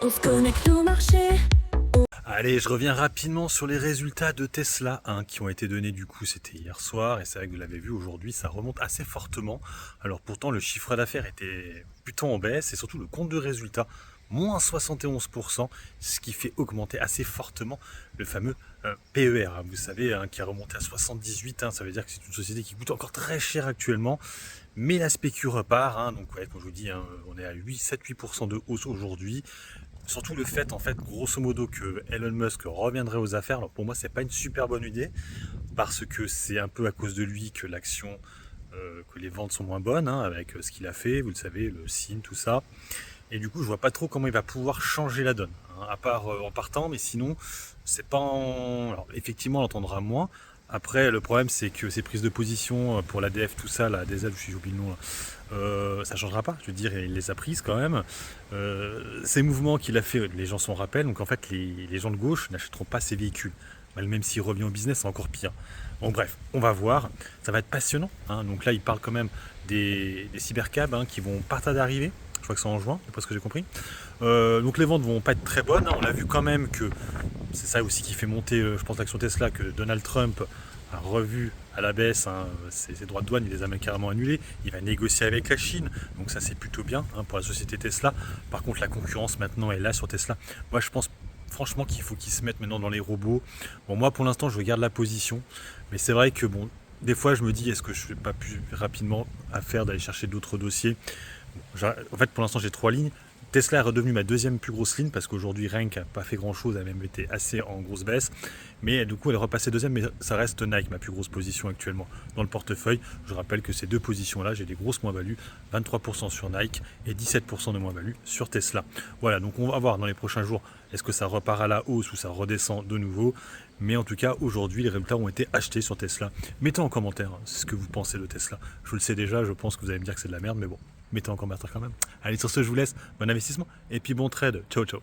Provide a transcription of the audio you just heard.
On se connecte au marché. Allez, je reviens rapidement sur les résultats de Tesla qui ont été donnés du coup, c'était hier soir, et c'est vrai que vous l'avez vu aujourd'hui, ça remonte assez fortement. Alors pourtant, le chiffre d'affaires était plutôt en baisse, et surtout le compte de résultats, moins 71%, ce qui fait augmenter assez fortement le fameux PER, vous savez, qui a remonté à 78, ça veut dire que c'est une société qui coûte encore très cher actuellement, mais la spécu repart, donc ouais, comme je vous dis, on est à 7-8% de hausse aujourd'hui. Surtout le fait, en fait, grosso modo, que Elon Musk reviendrait aux affaires. Alors pour moi, c'est pas une super bonne idée parce que c'est un peu à cause de lui que l'action, que les ventes sont moins bonnes, avec ce qu'il a fait. Vous le savez, le SIN, tout ça. Et du coup, je vois pas trop comment il va pouvoir changer la donne, à part en partant. Mais sinon, c'est pas en... Alors effectivement, on l'entendra moins. Après, le problème, c'est que ces prises de position pour l'ADF, tout ça, la DZ, j'ai oublié le nom, là, ça changera pas. Je veux dire, il les a prises quand même. Ces mouvements qu'il a fait, les gens s'en rappellent. Donc en fait, les gens de gauche n'achèteront pas ces véhicules. Même s'il revient au business, c'est encore pire. Bon bref, on va voir. Ça va être passionnant. Donc là, il parle quand même des cybercabs qui vont pas tarder d'arriver. Je crois que c'est en juin, d'après ce que j'ai compris. Donc les ventes vont pas être très bonnes. On a vu quand même que c'est ça aussi qui fait monter, je pense, l'action Tesla, que Donald Trump a revu à la baisse ses droits de douane, il les a même carrément annulés. Il va négocier avec la Chine, donc ça c'est plutôt bien pour la société Tesla. Par contre, la concurrence maintenant est là sur Tesla. Moi, je pense franchement qu'il faut qu'ils se mettent maintenant dans les robots. Bon, moi pour l'instant, je garde la position, mais c'est vrai que bon, des fois, je me dis, est-ce que je ne fais pas plus rapidement à faire d'aller chercher d'autres dossiers. En fait, pour l'instant, j'ai 3 lignes. Tesla est redevenu ma deuxième plus grosse ligne parce qu'aujourd'hui Renk n'a pas fait grand chose, a même été assez en grosse baisse. Mais du coup elle est repassée deuxième, mais ça reste Nike, ma plus grosse position actuellement dans le portefeuille. Je rappelle que ces deux positions-là, j'ai des grosses moins-values, 23% sur Nike et 17% de moins-value sur Tesla. Voilà, donc on va voir dans les prochains jours, est-ce que ça repart à la hausse ou ça redescend de nouveau. Mais en tout cas, aujourd'hui, les résultats ont été achetés sur Tesla. Mettez en commentaire ce que vous pensez de Tesla. Je le sais déjà, je pense que vous allez me dire que c'est de la merde, mais bon, mettez en commentaire quand même. Allez, sur ce, je vous laisse. Bon investissement et puis bon trade. Ciao, ciao.